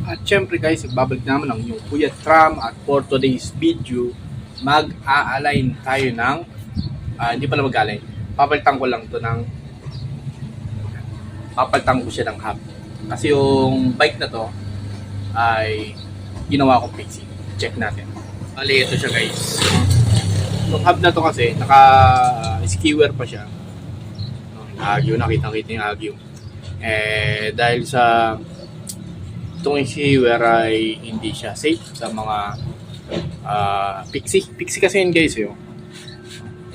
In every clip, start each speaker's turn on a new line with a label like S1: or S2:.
S1: At syempre guys, babalik naman ang inyong Kuya Tram at for today's video, mag-a-align tayo ng, hindi pala mag-align, papalitan ko lang to ng, papalitan ko siya ng hub. Kasi yung bike na to ay ginawa ko fixing. Check natin. Bali, ito siya guys. Yung hub na to kasi, naka-skewer pa siya. Agyo, nakita-kita yung agyo. Dahil sa itong skewer ay hindi siya safe sa mga pixie. Pixie kasi yun guys yun.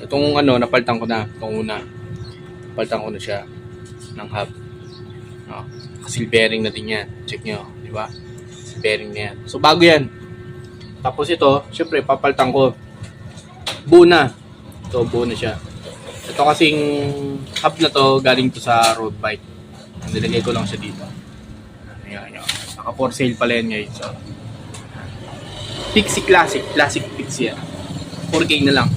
S1: Itong napalitan ko na. Itong una. Napalitan ko na siya ng hub. Kasi bearing na din yan. Check nyo. Di ba? Bearing na yan. So bago yan. Tapos ito, syempre papalitan ko. Buo na. Ito, buo na siya. Ito kasing hub na to galing to sa road bike. Nilagay ko lang siya dito. Ayan. Naka for sale pala yan guys. So, Pixie Classic. Classic Pixie yan. 4K na lang.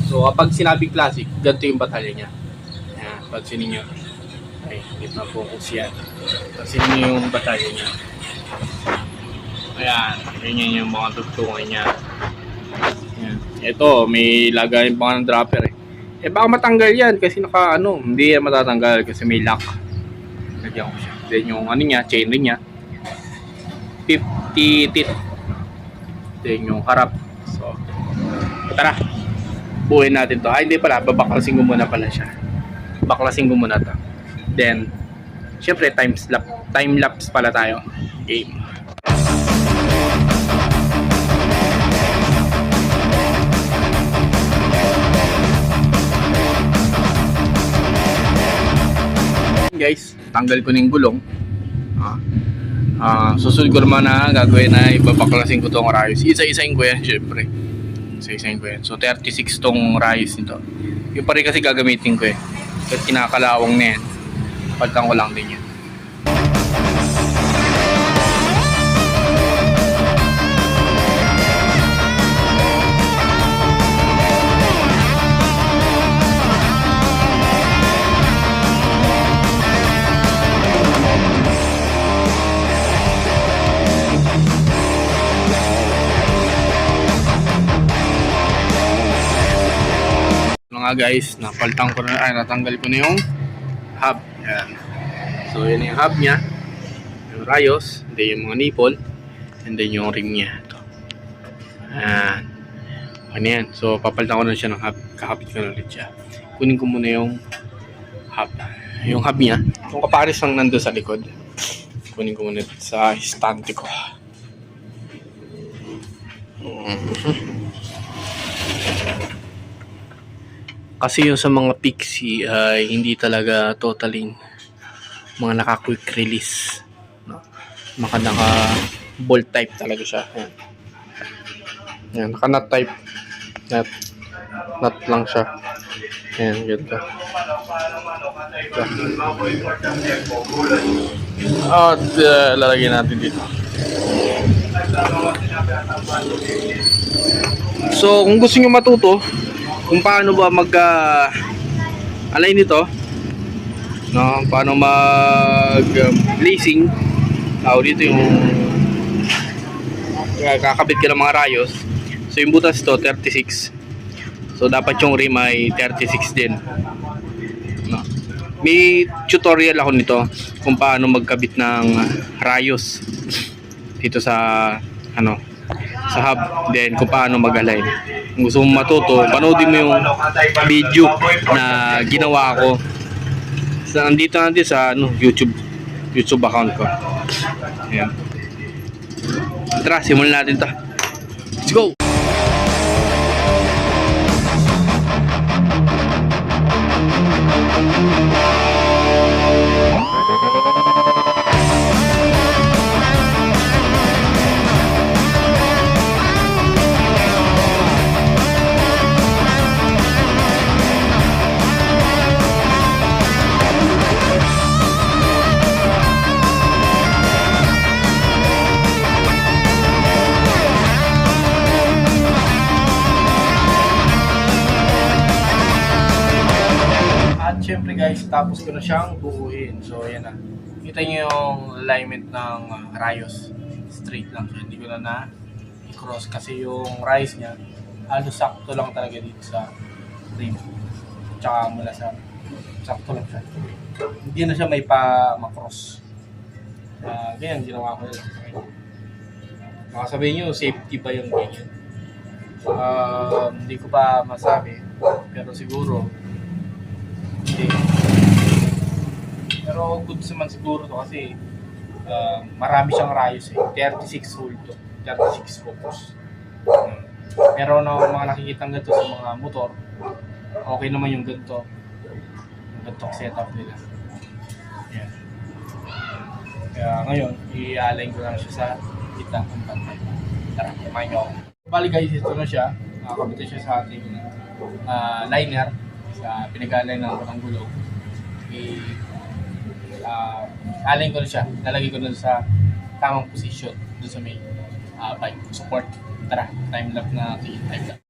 S1: So kapag sinabi classic, ganito yung batalya niya. Ayan, pansinin nyo. Ay, hindi pa focus yan. Pansinin nyo yung batalya niya. Ayan, ganyan yung mga tugtungan niya. Ayan. Ito, may lagayin pa nga ng dropper eh. Baka matanggal yan kasi hindi yan matatanggal kasi may lock. Lagyan ko siya. Then yung niya, chain ring niya. 50 teeth. Then yung harap. So, tara. Buuin natin to. Hindi pala. Babaklasin ko muna pala siya. Baklasin ko muna to. Then, syempre, time lapse pala tayo. Game. Guys, tanggal ko ng gulong. Susunod ko naman na gagawin na ibabaklasin ko tong rayos. Isa-isain ko yan syempre. Isa-isain ko yan. So 36 tong rayos nito. Yung pa rin kasi gagamitin ko Kasi kinakalawang na yan. Palitan ko lang din yan. Guys, natanggal ko na yung hub. Ayan. So yun yung hub niya, yung rayos, then yung mga nipple, and then yung ring niya. Ito. Ayan. So papalitan ko na siya ng hub. Kakapit ko na ulit siya. Kunin ko muna yung hub. Yung hub niya, yung kapares lang nando sa likod. Kunin ko muna sa estante ko. Kasi yung sa mga Pixie ay hindi talaga totaling mga naka-quick release. Naka bolt type talaga siya. Yan, naka-nut type. Nut lang siya. Ayan, ganito. At lalagyan natin dito. So, kung gusto nyo matuto kung paano ba align nito, paano blazing, dito yung kakabit ka ng mga rayos. So yung butas to 36, so dapat yung rim ay 36 din. May tutorial ako nito kung paano magkabit ng rayos dito sa sa hub, then kung paano mag-align. Kung gusto mong matuto, panoodin mo yung video na ginawa ko. Nandito natin sa YouTube account ko. Ayan. Tara, simulan natin to. Let's go! Syempre guys, tapos ko na siyang buuin. So ayan na. Kita niyo yung alignment ng rayos. Straight lang siya. Hindi ko na i-cross kasi yung rise niya halos sakto lang talaga dito sa rim. Tsaka mula sa sakto lang siya. Hindi na siya may ma-cross. Ganyan, ginawa ko yun. Baka sabihin nyo, safety ba yung ganyan? Hindi ko pa masabi. Pero siguro, hindi. Pero good naman siguro to kasi marami siyang rayos eh. 36 hole to. 36 focus. Meron na mga nakikita ganito sa mga motor. Okay naman yung ganito. Yung ganitong setup nila. Yan. Kaya ngayon, i-align ko lang siya sa kita ng pantay. Tara, kumain nyo ako. Bali guys, ito na siya. Nakakabit siya sa ating liner. Sa pinag-align ko ng gulong. Align ko na siya. Lalagay ko na sa tamang position. Doon sa may bike support. Tara, time lapse na time lapse.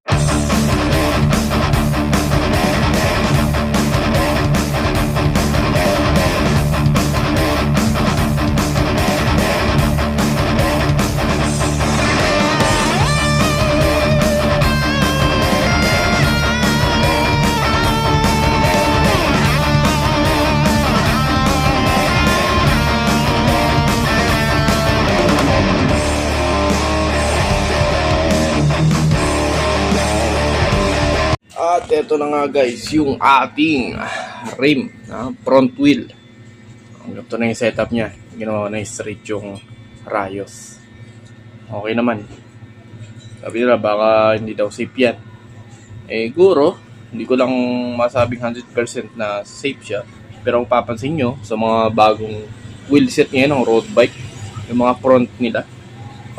S1: At ito na nga guys, yung ating rim, front wheel. Ito na yung setup niya. Ginawa na yung straight yung rayos. Okay naman. Sabi nila baka hindi daw safe yan. Guro, hindi ko lang masabing 100% na safe siya. Pero kung papansin nyo, sa mga bagong wheelset ngayon ng road bike, yung mga front nila,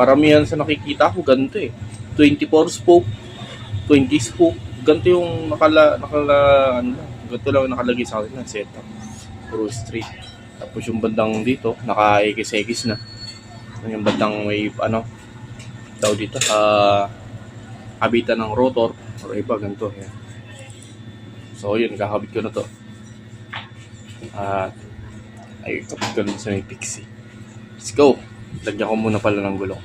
S1: paramihan sa nakikita ko ganito 24 spoke, 20 spoke. Ganito yung ganito lang nakalagay sa akin ng setup. Puro straight. Tapos yung bandang dito, naka-ekis-ekis na. Yung bandang may, daw dito, kabitan ng rotor. O iba, ganito. Yan. So, yun, kakabit ko na to. Ay, kapit ko na sa may Pixie. Let's go! Lagyan ko muna pala ng gulong.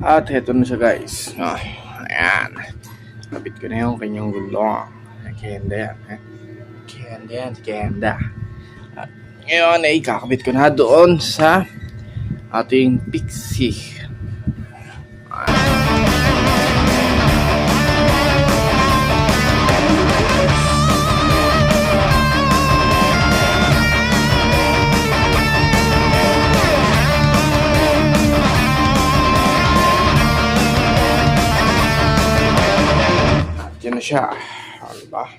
S1: At heto na siya guys. Ayan. Kapit ko na yung kanyang gulong. Kenda yan. Kenda yan. Kenda. At ngayon ay kakabit ko na doon sa ating Pixie. Yan na siya. Diba?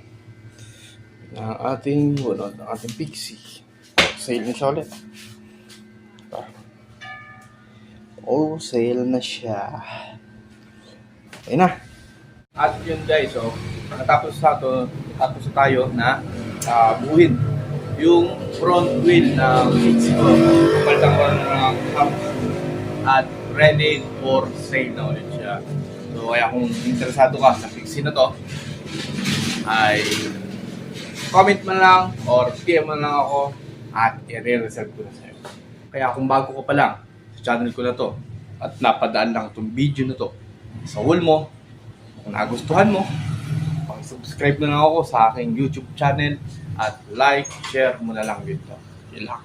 S1: Ang ating bunod, ang ating Pixie. Sale na siya ulit. Oh, sale na siya. Okay na. At yun guys, natapos na tayo na buuin yung front wheel na Pixie ko. Kapalitan ko ng hub at ready for sale na ulit siya. So kaya kung interesado ka sa Pixie na to, ay comment man lang or PM man lang ako at i-reserve ko na sa'yo. Kaya kung bago ka pa lang sa channel ko na to at napadaan lang itong video na to sa wall mo, kung nagustuhan mo, subscribe na lang ako sa aking YouTube channel at like, share mo na lang dito. Yun lang.